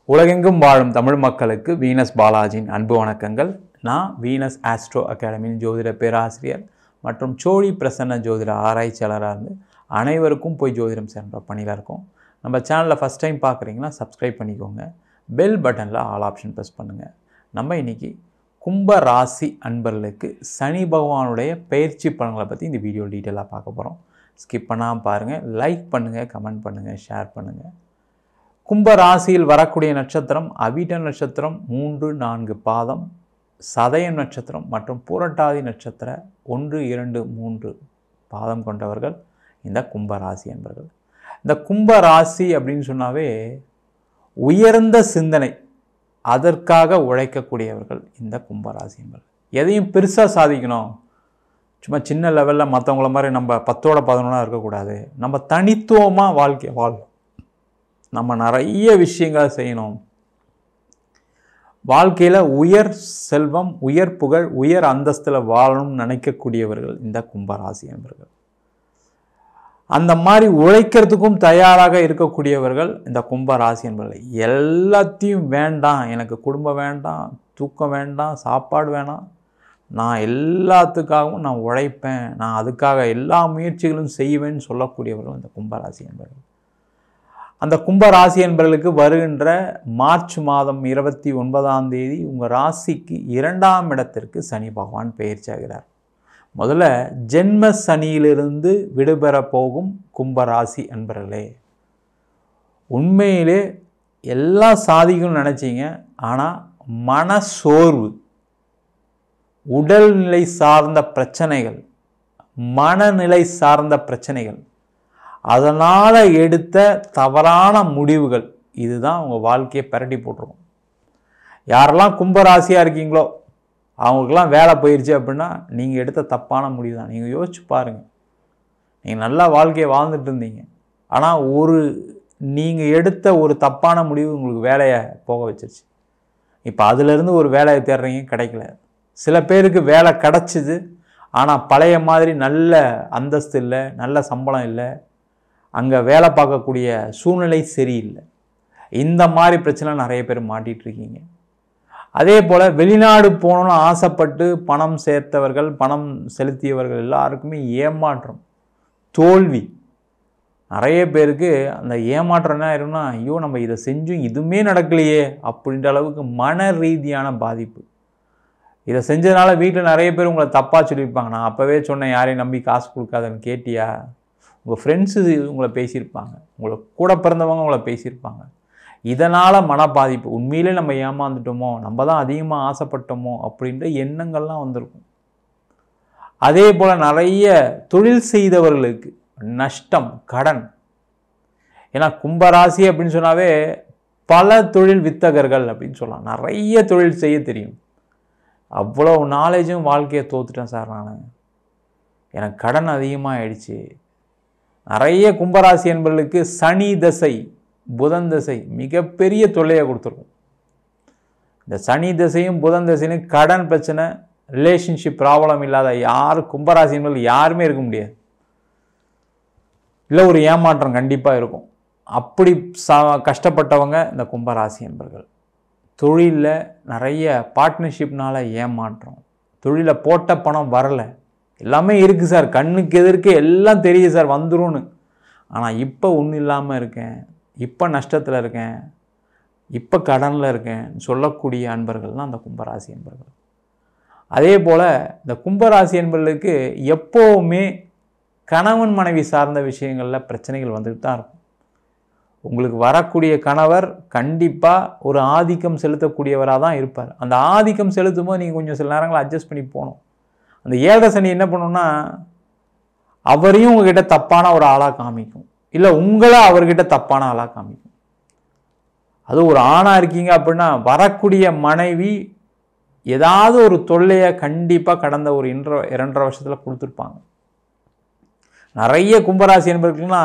உலகெங்கும் வாழும் தமிழ் மக்களுக்கு வீனஸ் பாலாஜியின் அன்பு வணக்கங்கள். நான் வீனஸ் ஆஸ்ட்ரோ அகாடமியின் ஜோதிட பேராசிரியர் மற்றும் சோழி பிரசன்ன ஜோதிட ஆராய்ச்சியாளராக இருந்து அனைவருக்கும் போய் ஜோதிடம் சேர்ந்த பணியில் இருக்கும். நம்ம சேனலில் ஃபஸ்ட் டைம் பார்க்குறீங்கன்னா சப்ஸ்கிரைப் பண்ணிக்கோங்க. பெல் பட்டனில் ஆல் ஆப்ஷன் ப்ரெஸ் பண்ணுங்கள். நம்ம இன்றைக்கி கும்ப ராசி அன்பர்களுக்கு சனி பகவானுடைய பயிற்சி பலன்களை பற்றி இந்த வீடியோ டீட்டெயிலாக பார்க்க போகிறோம். ஸ்கிப் பண்ணாமல் பாருங்கள், லைக் பண்ணுங்கள், கமெண்ட் பண்ணுங்கள், ஷேர் பண்ணுங்கள். கும்ப ராசியில் வரக்கூடிய நட்சத்திரம் அவிட்ட நட்சத்திரம் 3-4 பாதம், சதயம் நட்சத்திரம் மற்றும் பூரட்டாதி நட்சத்திர 1-2-3 பாதம் கொண்டவர்கள் இந்த கும்பராசி என்பர்கள். இந்த கும்பராசி அப்படின்னு சொன்னாவே உயர்ந்த சிந்தனை, அதற்காக உழைக்கக்கூடியவர்கள் இந்த கும்பராசி என்பர்கள். எதையும் பெருசாக சாதிக்கணும், சும்மா சின்ன லெவலில் மற்றவங்கள மாதிரி நம்ம 10-11 இருக்கக்கூடாது. நம்ம தனித்துவமாக வாழ்க்கை வாழணும். நம்ம நிறைய விஷயங்களை செய்யணும். வாழ்க்கையில் உயர் செல்வம், உயர் புகழ், உயர் அந்தஸ்தில் வாழணும்னு நினைக்கக்கூடியவர்கள் இந்த கும்பராசி என்பர்கள். அந்த மாதிரி உழைக்கிறதுக்கும் தயாராக இருக்கக்கூடியவர்கள் இந்த கும்பராசி என்பர்கள். எல்லாத்தையும் வேண்டாம், எனக்கு குடும்பம் வேண்டாம், தூக்கம் வேண்டாம், சாப்பாடு வேணாம், நான் எல்லாத்துக்காகவும் நான் உழைப்பேன், நான் அதுக்காக எல்லா முயற்சிகளும் செய்வேன்னு சொல்லக்கூடியவர்கள் இந்த கும்பராசி என்பர்கள். அந்த கும்பராசி என்பவர்களுக்கு வருகின்ற மார்ச் மாதம் 29ஆம் தேதி உங்கள் ராசிக்கு 2ஆம் இடத்திற்கு சனி பகவான் பெயர்ச்சியாகிறார். முதல்ல ஜென்ம சனியிலிருந்து விடுபெற போகும் கும்பராசி என்பவர்களே, உண்மையிலே எல்லாம் சாதிக்கணும்னு நினச்சிங்க, ஆனால் மனசோர்வு, உடல்நிலை சார்ந்த பிரச்சனைகள், மனநிலை சார்ந்த பிரச்சனைகள், அதனால் எடுத்த தவறான முடிவுகள், இதுதான் உங்கள் வாழ்க்கையை பிரட்டி போட்டுருவோம். யாரெல்லாம் கும்பராசியாக இருக்கீங்களோ அவங்களுக்கெல்லாம் வேலை போயிடுச்சு அப்படின்னா நீங்கள் எடுத்த தப்பான முடிவு தான். நீங்கள் யோசிச்சு பாருங்கள், நீங்கள் நல்லா வாழ்க்கையை வாழ்ந்துட்டு இருந்தீங்க, ஆனால் நீங்கள் எடுத்த ஒரு தப்பான முடிவு உங்களுக்கு வேலையை போக வச்சிருச்சு. இப்போ அதிலிருந்து ஒரு வேலையை தேடுறீங்க, கிடைக்கல. சில பேருக்கு வேலை கிடச்சிது, ஆனால் பழைய மாதிரி நல்ல அந்தஸ்து இல்லை, நல்ல சம்பளம் இல்லை, அங்கே வேலை பார்க்கக்கூடிய சூழ்நிலை சரியில்லை. இந்த மாதிரி பிரச்சனை நிறைய பேர் மாட்டிகிட்ருக்கீங்க. அதே போல் வெளிநாடு போகணுன்னு ஆசைப்பட்டு பணம் சேர்த்தவர்கள், பணம் செலுத்தியவர்கள் எல்லாருக்குமே ஏமாற்றம், தோல்வி. நிறைய பேருக்கு அந்த ஏமாற்றம் என்ன ஆயிரும்னா, ஐயோ நம்ம இதை செஞ்சும் இதுவுமே நடக்கலையே அப்படின்ற அளவுக்கு மன ரீதியான பாதிப்பு. இதை செஞ்சதுனால வீட்டில் நிறைய பேர் உங்களை தப்பாக சொல்லியிருப்பாங்க. நான் அப்போவே சொன்னேன், யாரையும் நம்பி காசு கொடுக்காதன்னு, கேட்டியா? உங்கள் ஃப்ரெண்ட்ஸு உங்களை பேசியிருப்பாங்க, உங்களை கூட பிறந்தவங்க உங்களை பேசியிருப்பாங்க. இதனால் மன பாதிப்பு, உண்மையிலே நம்ம ஏமாந்துட்டோமோ, நம்ம தான் அதிகமாக ஆசைப்பட்டோமோ அப்படின்ற எண்ணங்கள்லாம் வந்திருக்கும். அதே போல் நிறைய தொழில் செய்தவர்களுக்கு நஷ்டம், கடன். ஏன்னா கும்பராசி அப்படின்னு சொன்னாவே பல தொழில் வித்தகர்கள் அப்படின்னு சொல்லலாம். நிறைய தொழில் செய்ய தெரியும். அவ்வளோ நாலேஜும் வாழ்க்கையை தோத்துட்டேன் சார், எனக்கு கடன் அதிகமாக ஆயிடுச்சு. நிறைய கும்பராசி என்பவர்களுக்கு சனி தசை, புதன் தசை மிகப்பெரிய தொல்லையை கொடுத்துருக்கும். இந்த சனி தசையும் புதன் தசையும் கடன் பிரச்சனை, ரிலேஷன்ஷிப் ப்ராப்ளம் இல்லாத கும்பராசி என்பவர்கள் யாருமே இருக்க முடியாது. இல்லை ஒரு ஏமாற்றம் கண்டிப்பாக இருக்கும். அப்படி கஷ்டப்பட்டவங்க இந்த கும்பராசி என்பவர்கள். தொழிலில் நிறைய பார்ட்னர்ஷிப்னால ஏமாற்றம், தொழிலில் போட்ட பணம் வரலை, எல்லாமே இருக்குது சார், கண்ணுக்கு எதிர்க்க எல்லாம் தெரியுது சார் வந்துரும்னு, ஆனால் இப்போ ஒன்றும் இல்லாமல் இருக்கேன், இப்போ நஷ்டத்தில் இருக்கேன், இப்போ கடனில் இருக்கேன் சொல்லக்கூடிய அன்பர்கள்லாம் அந்த கும்பராசி அன்பர்கள். அதே போல் இந்த கும்பராசி அன்பர்களுக்கு எப்போவுமே கணவன் மனைவி சார்ந்த விஷயங்களில் பிரச்சனைகள் வந்துட்டு தான் இருக்கும். உங்களுக்கு வரக்கூடிய கணவர் கண்டிப்பாக ஒரு ஆதிக்கம் செலுத்தக்கூடியவராக தான் இருப்பார். அந்த ஆதிக்கம் செலுத்தும் போது நீங்கள் கொஞ்சம் சில நேரங்களில் அட்ஜஸ்ட் பண்ணி போகணும். அந்த 7 சனி என்ன பண்ணுன்னா, அவரையும் உங்ககிட்ட தப்பான ஒரு ஆளாக காமிக்கும், இல்லை உங்களை அவர்கிட்ட தப்பான ஆளாக காமிக்கும். அது ஒரு ஆணாக இருக்கீங்க அப்படின்னா வரக்கூடிய மனைவி ஏதாவது ஒரு தொல்லையை கண்டிப்பாக கடந்த ஒரு 2.5 வருஷத்தில் கொடுத்துருப்பாங்க. நிறைய கும்பராசி என்பவர்களுக்குன்னா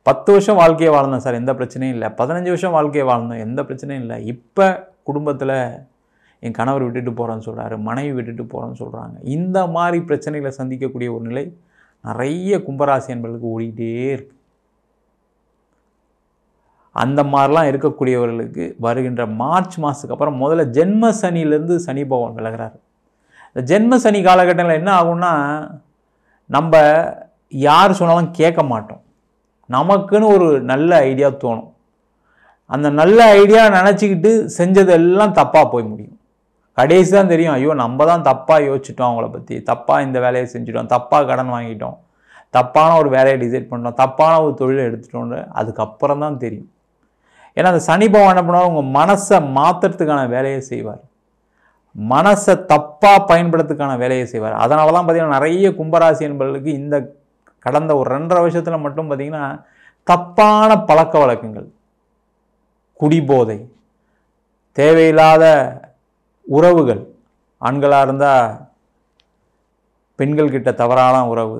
10 வருஷம் வாழ்க்கையை வாழ்ந்தேன் சார், எந்த பிரச்சனையும் இல்லை, 15 வருஷம் வாழ்க்கையை வாழ்ந்தேன், எந்த பிரச்சனையும் இல்லை, இப்போ குடும்பத்தில் என் கணவர் விட்டுட்டு போகிறேன்னு சொல்கிறாரு, மனைவி விட்டுட்டு போகிறேன்னு சொல்கிறாங்க. இந்த மாதிரி பிரச்சனைகளை சந்திக்கக்கூடிய ஒரு நிலை நிறைய கும்பராசி என்பவர்களுக்கு ஓடிக்கிட்டே இருக்கு. அந்த மாதிரிலாம் இருக்கக்கூடியவர்களுக்கு வருகின்ற மார்ச் மாதத்துக்கு அப்புறம் முதல்ல ஜென்ம சனியிலேருந்து சனி பகவான் விலகிறார். இந்த ஜென்ம சனி காலகட்டங்களில் என்ன ஆகும்னா, நம்ம யார் சொன்னாலும் கேட்க மாட்டோம். நமக்குன்னு ஒரு நல்ல ஐடியா தோணும். அந்த நல்ல ஐடியா நினச்சிக்கிட்டு செஞ்சதெல்லாம் தப்பாக போய் முடியும். கடைசி தான் தெரியும், ஐயோ நம்ம தான் தப்பாக யோசிச்சிட்டோம், அவங்கள பற்றி தப்பாக இந்த வேலையை செஞ்சுட்டோம், தப்பாக கடன் வாங்கிட்டோம், தப்பான ஒரு வேலையை டிசைட் பண்ணிட்டோம், தப்பான ஒரு தொழிலை எடுத்துட்டோன்னு அதுக்கப்புறம் தான் தெரியும். ஏன்னா அந்த சனி பகவான் என்ன பண்ணுவார், உங்கள் மனசை மாற்றுறதுக்கான வேலையை செய்வார். மனசை தப்பாக பயன்படுத்துறதுக்கான வேலையை செய்வார். அதனால தான் பார்த்திங்கன்னா நிறைய கும்பராசி என்பவர்களுக்கு இந்த கடந்த ஒரு 2.5 வருஷத்தில் மட்டும் பார்த்திங்கன்னா தப்பான பழக்க வழக்கங்கள், குடிபோதை, தேவையில்லாத உறவுகள், ஆண்களாக இருந்தால் பெண்கள்கிட்ட தவறான உறவு,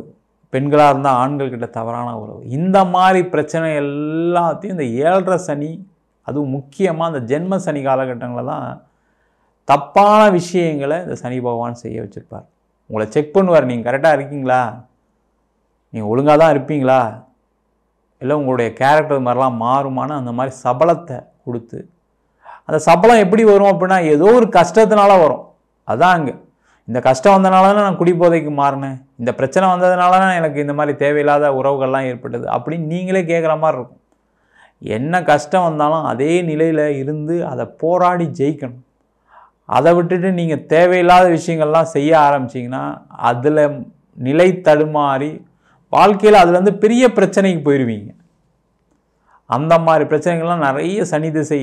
பெண்களாக இருந்தால் ஆண்கள்கிட்ட தவறான உறவு, இந்த மாதிரி பிரச்சனை எல்லாத்தையும் இந்த 7.5 சனி, அதுவும் முக்கியமாக இந்த ஜென்ம சனி காலகட்டங்களில் தான் தப்பான விஷயங்களை இந்த சனி பகவான் செய்ய வச்சுருப்பார். உங்களை செக் பண்ணுவார், நீங்கள் கரெக்டாக இருக்கீங்களா, நீங்கள் ஒழுங்காக தான் இருப்பீங்களா, இல்லை உங்களுடைய கேரக்டர் மாதிரிலாம் மாறுமான்னு அந்த மாதிரி சபலத்தை கொடுத்து, அந்த சபலம் எப்படி வரும் அப்படின்னா ஏதோ ஒரு கஷ்டத்தினால வரும். அதான் அங்கே இந்த கஷ்டம் வந்தனால தான் நான் குடிபோதைக்கு மாறினேன், இந்த பிரச்சனை வந்ததுனால தான் எனக்கு இந்த மாதிரி தேவையில்லாத உறவுகள்லாம் ஏற்பட்டது அப்படின்னு நீங்களே கேட்குற மாதிரி இருக்கும். என்ன கஷ்டம் வந்தாலும் அதே நிலையில் இருந்து அதை போராடி ஜெயிக்கணும். அதை விட்டுட்டு நீங்கள் தேவையில்லாத விஷயங்கள்லாம் செய்ய ஆரம்பிச்சிங்கன்னா அதில் நிலை தடுமாறி வாழ்க்கையில் அதுலேருந்து பெரிய பிரச்சனைக்கு போயிடுவீங்க. அந்த மாதிரி பிரச்சனைகள்லாம் நிறைய சனி திசை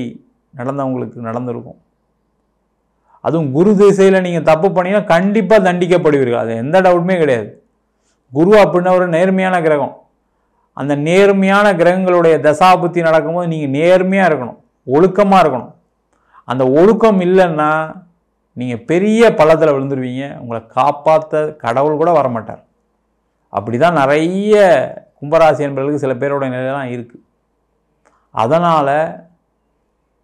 நடந்தவங்களுக்கு நடந்திருக்கும். அதுவும் குரு திசையில் நீங்கள் தப்பு பண்ணிங்கன்னா கண்டிப்பாக தண்டிக்கப்படுவீர்கள், அது எந்த டவுட்டுமே கிடையாது. குரு அப்படின்னா ஒரு நேர்மையான கிரகம். அந்த நேர்மையான கிரகங்களுடைய தசாபுத்தி நடக்கும்போது நீங்கள் நேர்மையாக இருக்கணும், ஒழுக்கமாக இருக்கணும். அந்த ஒழுக்கம் இல்லைன்னா நீங்கள் பெரிய பள்ளத்தில் விழுந்துருவீங்க, உங்களை காப்பாற்ற கடவுள் கூட வரமாட்டார். அப்படி தான் நிறைய கும்பராசி என்பவர்களுக்கு சில பேரோட நிலையெல்லாம் இருக்குது. அதனால்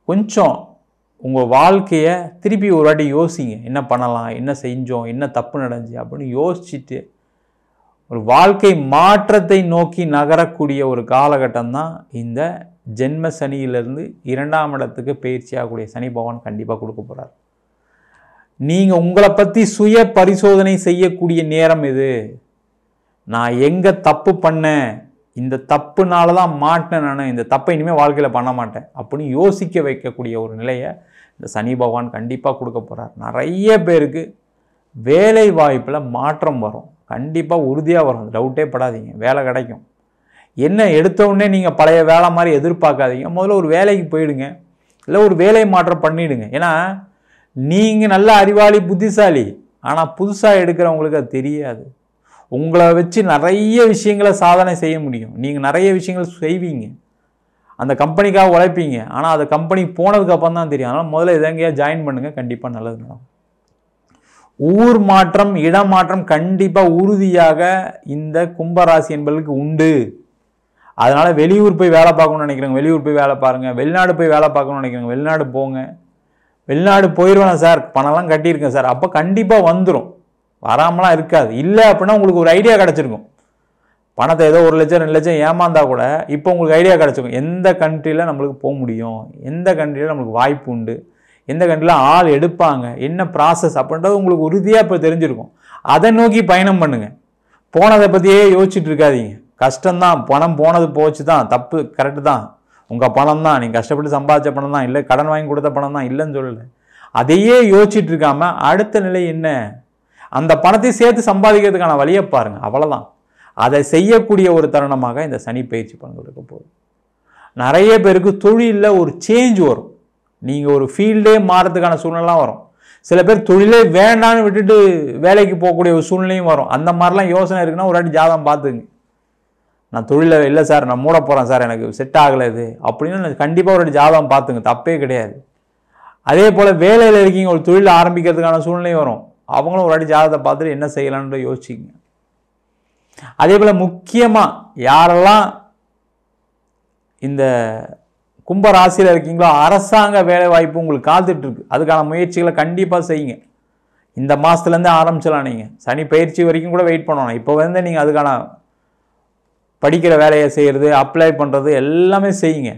கொஞ்சம் உங்கள் வாழ்க்கையை திருப்பி ஒரு வாட்டி யோசிங்க, என்ன பண்ணலாம், என்ன செஞ்சோம், என்ன தப்பு நடந்துச்சு அப்படின்னு யோசிச்சுட்டு ஒரு வாழ்க்கை மாற்றத்தை நோக்கி நகரக்கூடிய ஒரு காலகட்டம் தான் இந்த ஜென்ம சனியிலிருந்து 2ஆம் இடத்துக்கு பயிற்சியாகக்கூடிய சனி பகவான் கண்டிப்பாக கொடுக்க போகிறார். நீங்கள் உங்களை பற்றி சுய பரிசோதனை செய்யக்கூடிய நேரம் இது. நான் எங்கே தப்பு பண்ணேன், இந்த தப்புனால தான் மாட்டினேன், நான் இந்த தப்பை இனிமேல் வாழ்க்கையில் பண்ண மாட்டேன் அப்படின்னு யோசிக்க வைக்கக்கூடிய ஒரு நிலையை இந்த சனி பகவான் கண்டிப்பாக கொடுக்க போகிறார். நிறைய பேருக்கு வேலை வாய்ப்பில் மாற்றம் வரும், கண்டிப்பாக உறுதியாக வரும், டவுட்டே படாதீங்க, வேலை கிடைக்கும். என்ன எடுத்தவுடனே நீங்கள் பழைய வேலை மாதிரி எதிர்பார்க்காதீங்க, முதல்ல ஒரு வேலைக்கு போயிடுங்க, இல்லை ஒரு வேலை மாற்றம் பண்ணிவிடுங்க. ஏன்னா நீங்கள் நல்ல அறிவாளி, புத்திசாலி, ஆனால் புதுசாக எடுக்கிறவங்களுக்கு அது தெரியாது. உங்களை வச்சு நிறைய விஷயங்களை சாதனை செய்ய முடியும், நீங்கள் நிறைய விஷயங்கள் செய்வீங்க, அந்த கம்பெனிக்காக உழைப்பீங்க, ஆனால் அந்த கம்பெனி போனதுக்கு அப்புறம் தான் தெரியும். அதனால் முதல்ல எதெங்கேயா ஜாயின் பண்ணுங்கள், கண்டிப்பாக நல்லது நடக்கும். ஊர் மாற்றம், இடம் மாற்றம் கண்டிப்பாக உறுதியாக இந்த கும்பராசி என்பவர்களுக்கு உண்டு. அதனால் வெளியூர் போய் வேலை பார்க்கணும்னு நினைக்கிறேங்க, வெளியூர் போய் வேலை பாருங்கள். வெளிநாடு போய் வேலை பார்க்கணும்னு நினைக்கிறேங்க, வெளிநாடு போங்க. வெளிநாடு போயிடுவேன் சார், பணம்லாம் கட்டியிருக்கேன் சார், அப்போ கண்டிப்பாக வந்துடும், வராமலாம் இருக்காது. இல்லை அப்படின்னா உங்களுக்கு ஒரு ஐடியா கிடச்சிருக்கும். பணத்தை ஏதோ 1 லட்சம் 2 லட்சம் ஏமாந்தா கூட இப்போ உங்களுக்கு ஐடியா கிடச்சிருக்கும், எந்த கண்ட்ரியில் நம்மளுக்கு போக முடியும், எந்த கண்ட்ரியில் நம்மளுக்கு வாய்ப்பு உண்டு, எந்த கண்ட்ரியில் ஆள் எடுப்பாங்க, என்ன ப்ராசஸ் அப்படின்றது உங்களுக்கு உறுதியாக இப்போ தெரிஞ்சிருக்கும். அதை நோக்கி பயணம் பண்ணுங்கள். போனதை பற்றியே யோசிச்சுட்டு இருக்காதீங்க. கஷ்டம்தான், பணம் போனது போச்சு தான், தப்பு கரெக்டு தான், உங்கள் பணம் தான், நீங்கள் கஷ்டப்பட்டு சம்பாதிச்ச பணம் தான், இல்லை கடன் வாங்கி கொடுத்த பணம் தான், இல்லைன்னு சொல்லலை. அதையே யோசிச்சுட்டு இருக்காமல் அடுத்த நிலை என்ன, அந்த பணத்தை சேர்த்து சம்பாதிக்கிறதுக்கான வழியை பாருங்கள், அவ்வளோதான். அதை செய்யக்கூடிய ஒரு தருணமாக இந்த சனி பயிற்சி பலன்களுக்கு போகுது. நிறைய பேருக்கு தொழிலில் ஒரு சேஞ்ச் வரும், நீங்கள் ஒரு ஃபீல்டே மாறதுக்கான சூழ்நிலாம் வரும். சில பேர் தொழிலே வேண்டான்னு விட்டுட்டு வேலைக்கு போகக்கூடிய ஒரு சூழ்நிலையும் வரும். அந்த மாதிரிலாம் யோசனை இருக்குன்னா ஒரு வாட்டி ஜாதகம் பார்த்துங்க. நான் தொழிலில் இல்லை சார், நான் மூட போகிறேன் சார், எனக்கு செட் ஆகலை இது அப்படின்னு கண்டிப்பாக ஒரு வாட்டி ஜாதகம் பார்த்துங்க, தப்பே கிடையாது. அதே போல் வேலையில் இருக்கீங்க, ஒரு தொழில் ஆரம்பிக்கிறதுக்கான சூழ்நிலையும் வரும், அவங்களும் ஒரு வாட்டி ஜாதகத்தை பார்த்துட்டு என்ன செய்யலான்னு யோசிச்சிங்க. அதே போல் முக்கியமாக யாரெல்லாம் இந்த கும்பராசியில் இருக்கீங்களோ அரசாங்க வேலை வாய்ப்பு உங்களுக்கு காத்துட்ருக்கு, அதுக்கான முயற்சிகளை கண்டிப்பாக செய்யுங்க. இந்த மாதத்துலேருந்தே ஆரம்பிச்சலாம். நீங்கள் சனி பயிற்சி வரைக்கும் கூட வெயிட் பண்ணணும். இப்போ வந்து நீங்கள் அதுக்கான படிக்கிற வேலையை செய்கிறது, அப்ளை பண்ணுறது எல்லாமே செய்யுங்க.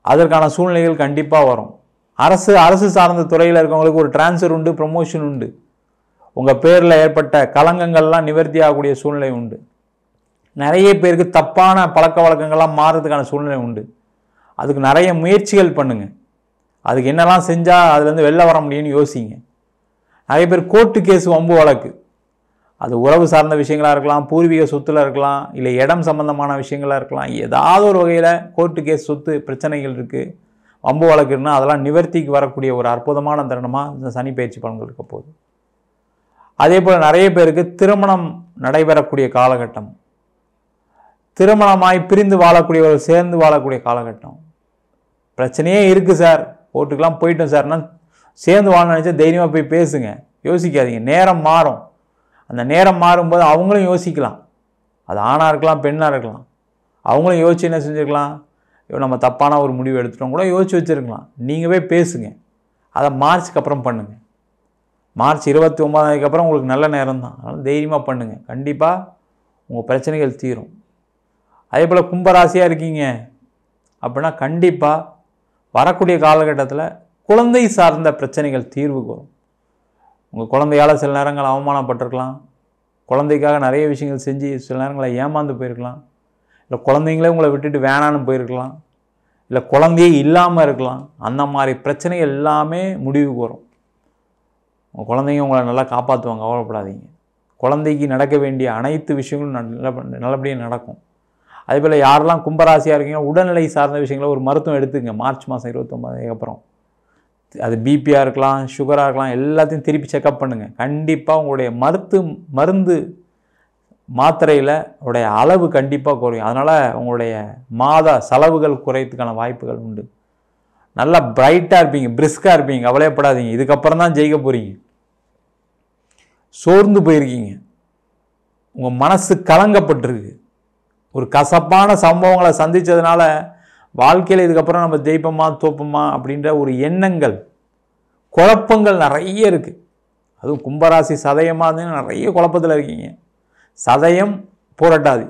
அதற்கான சூழ்நிலைகள் கண்டிப்பாக வரும். அரசு சார்ந்த துறையில் இருக்கவங்களுக்கு ஒரு டிரான்ஸ்ஃபர் உண்டு, ப்ரமோஷன் உண்டு. உங்கள் பேரில் ஏற்பட்ட களங்கங்கள்லாம் நிவர்த்தி ஆகக்கூடிய சூழ்நிலை உண்டு. நிறைய பேருக்கு தப்பான பழக்க வழக்கங்கள்லாம் மாறுறதுக்கான சூழ்நிலை உண்டு. அதுக்கு நிறைய முயற்சிகள் பண்ணுங்கள். அதுக்கு என்னெல்லாம் செஞ்சால் அதுலேருந்து வெளில வர முடியும்னு யோசிங்க. நிறைய பேர் கோர்ட்டு கேஸ், வம்பு வழக்கு, அது உறவு சார்ந்த விஷயங்களாக இருக்கலாம், பூர்வீக சொத்தில் இருக்கலாம், இல்லை இடம் சம்பந்தமான விஷயங்களாக இருக்கலாம். ஏதாவது ஒரு வகையில் கோர்ட்டு கேஸ், சொத்து பிரச்சனைகள் இருக்குது, வம்பு வழக்கு இருக்குன்னா அதெல்லாம் நிவர்த்திக்கு வரக்கூடிய ஒரு அற்புதமான தருணமாக இந்த சனி பயிற்சி பலன்கள் இருக்க போகுது. அதே போல் நிறைய பேருக்கு திருமணம் நடைபெறக்கூடிய காலகட்டம், திருமணமாய் பிரிந்து வாழக்கூடியவர்கள் சேர்ந்து வாழக்கூடிய காலகட்டம். பிரச்சனையே இருக்குது சார், கோர்ட்டுக்கெலாம் போயிட்டோம் சார்னா சேர்ந்து வாழ நினச்சா தைரியமாக போய் பேசுங்க, யோசிக்காதீங்க. நேரம் மாறும். அந்த நேரம் மாறும்போது அவங்களும் யோசிக்கலாம். அது ஆணாக இருக்கலாம், பெண்ணாக இருக்கலாம். அவங்களும் யோசிச்சு என்ன செஞ்சுருக்கலாம், நம்ம தப்பான ஒரு முடிவு எடுத்துட்டோம் கூட யோசிச்சு வச்சுருக்கலாம். நீங்கள் போய் பேசுங்க. அதை மார்ச்சுக்கு அப்புறம் பண்ணுங்கள். மார்ச் 29 அப்புறம் உங்களுக்கு நல்ல நேரம் தான். அதனால் தைரியமாக பண்ணுங்கள். கண்டிப்பாக உங்கள் பிரச்சனைகள் தீரும். அதே போல் கும்பராசியாக இருக்கீங்க அப்படின்னா கண்டிப்பாக வரக்கூடிய காலகட்டத்தில் குழந்தை சார்ந்த பிரச்சனைகள் தீர்வுக்கு வரும். உங்கள் குழந்தையால் சில நேரங்கள் அவமானப்பட்டிருக்கலாம், குழந்தைக்காக நிறைய விஷயங்கள் செஞ்சு சில நேரங்களில் ஏமாந்து போயிருக்கலாம், இல்லை குழந்தைங்களே உங்களை விட்டுட்டு வேணான்னு போயிருக்கலாம், இல்லை குழந்தையே இல்லாமல் இருக்கலாம். அந்த மாதிரி பிரச்சனைகள் எல்லாமே முடிவுக்கு வரும். உங்கள் குழந்தைங்க உங்களை நல்லா காப்பாற்றுவாங்க, கவலைப்படாதீங்க. குழந்தைக்கு நடக்க வேண்டிய அனைத்து விஷயங்களும் நல்லபடியாக நடக்கும். அதே போல் யாரெல்லாம் கும்பராசியாக இருக்கீங்கன்னா உடல்நிலை சார்ந்த விஷயங்களை ஒரு மருத்துவம் எடுத்துங்க. மார்ச் மாதம் 29 அப்புறம் அது பிபியாக இருக்கலாம், சுகராக இருக்கலாம், எல்லாத்தையும் திருப்பி செக்கப் பண்ணுங்கள். கண்டிப்பாக உங்களுடைய மருந்து மாத்திரையில் உடைய அளவு கண்டிப்பாக குறையும். அதனால் உங்களுடைய மாத செலவுகள் குறையத்துக்கான வாய்ப்புகள் உண்டு. நல்லா பிரைட்டாக இருப்பீங்க, பிரிஸ்காக இருப்பீங்க, கவலையப்படாதீங்க. இதுக்கப்புறம் தான் ஜெயிக்க போகிறீங்க. சோர்ந்து போயிருக்கீங்க, உங்கள் மனசு கலங்கப்பட்டிருக்கு, ஒரு கசப்பான சம்பவங்களை சந்தித்ததுனால வாழ்க்கையில் இதுக்கப்புறம் நம்ம ஜெயிப்போமா தோப்போமா அப்படின்ற ஒரு எண்ணங்கள், குழப்பங்கள் நிறைய இருக்குது. அதுவும் கும்பராசி சதயமாக இருந்தீங்கன்னா நிறைய குழப்பத்தில் இருக்கீங்க. சதயம், போராட்டாதி,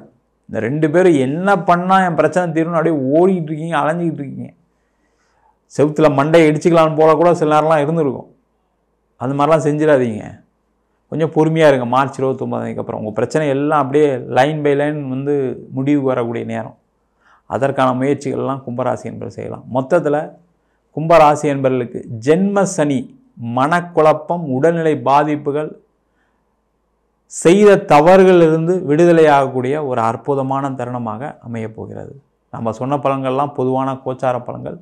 இந்த 2 பேரும் என்ன பண்ணால் என் பிரச்சனை தீரும்னு அப்படியே ஓடிக்கிட்டு இருக்கீங்க, அலைஞ்சிக்கிட்டு இருக்கீங்க. செவுத்தில் மண்டையை இடிச்சிக்கலான்னு போல கூட சில நேரம்லாம் இருந்துருக்கும். அந்த மாதிரிலாம் செஞ்சிடாதீங்க. கொஞ்சம் பொறுமையாக இருங்க. மார்ச் 29 அப்புறம் உங்கள் பிரச்சனை எல்லாம் அப்படியே லைன் பை லைன் முடிவுக்கு வரக்கூடிய நேரம். அதற்கான முயற்சிகள்லாம் கும்பராசி என்பவர் செய்யலாம். மொத்தத்தில் கும்பராசி என்பவர்களுக்கு ஜென்ம சனி, மனக்குழப்பம், உடல்நிலை பாதிப்புகள், செய்த தவறுகளிலிருந்து விடுதலை ஆகக்கூடிய ஒரு அற்புதமான தருணமாக அமையப்போகிறது. நம்ம சொன்ன பலன்கள்லாம் பொதுவான கோச்சார பலன்கள்.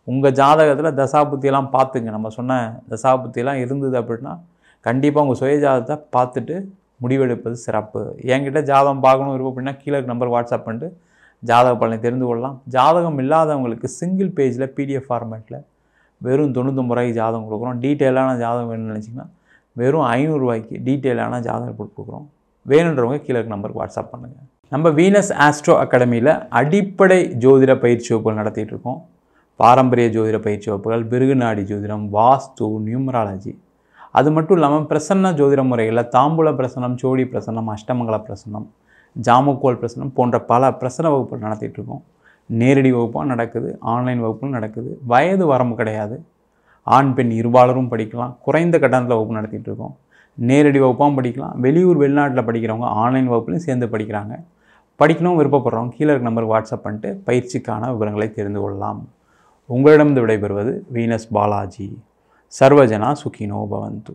உங்கள் ஜாதகத்தில் தசாபுத்தியெல்லாம் பார்த்துங்க. நம்ம சொன்ன தசாபுத்தியெல்லாம் இருந்தது அப்படின்னா கண்டிப்பாக உங்கள் சுய ஜாதகத்தை பார்த்துட்டு முடிவெடுப்பது சிறப்பு. என்கிட்ட ஜாதகம் பார்க்கணும் இருக்கும் அப்படின்னா கீழே நம்பர் வாட்ஸ்அப் பண்ணிட்டு ஜாதக பலனை தெரிந்து கொள்ளலாம். ஜாதகம் இல்லாதவங்களுக்கு சிங்கிள் பேஜில் PDF ஃபார்மேட்டில் வெறும் 99 ரூபாய்க்கு ஜாதகம் கொடுக்குறோம். டீட்டெயிலான ஜாதகம் வேணும்னு நினச்சிங்கன்னா வெறும் 500 ரூபாய்க்கு டீட்டெயிலான ஜாதகம் கொடுக்குறோம். வேணுன்றவங்க கீழே நம்பருக்கு வாட்ஸ்அப் பண்ணுங்கள். நம்ம வீனஸ் ஆஸ்ட்ரோ அகாடமியில் அடிப்படை ஜோதிட பயிற்சி வகுப்புகள் நடத்திட்டு இருக்கோம். பாரம்பரிய ஜோதிட பயிற்சி வகுப்புகள், பிருகுநாடி ஜோதிடம், வாஸ்து, நியூமராலஜி, அது மட்டும் இல்லாமல் பிரசன்ன ஜோதிட முறைகளில் தாம்பூல பிரசனம், சோடி பிரசனம், அஷ்டமங்கல பிரசனம், ஜாமுக்கோல் பிரசனம் போன்ற பல பிரசன வகுப்புகள் நடத்திட்டுருக்கோம். நேரடி வகுப்பாக நடக்குது, ஆன்லைன் வகுப்பும் நடக்குது. வயது வரம்பு கிடையாது. ஆண் பெண் இருபாலரும் படிக்கலாம். குறைந்த கட்டணத்தில் வகுப்பு நடத்திட்டு இருக்கோம். நேரடி வகுப்பாகவும் படிக்கலாம். வெளியூர் வெளிநாட்டில் படிக்கிறவங்க ஆன்லைன் வகுப்புலையும் சேர்ந்து படிக்கிறாங்க. படிக்கணும் விருப்பப்படுறவங்க கீழே இருக்க நம்பருக்கு வாட்ஸ்அப் பண்ணிட்டு பயிற்சிக்கான விவரங்களை தெரிந்து கொள்ளலாம். உங்களிடம் விடைபெறுவது வீனஸ் பாலாஜி. சர்வஜனா சுகினோ பவந்து.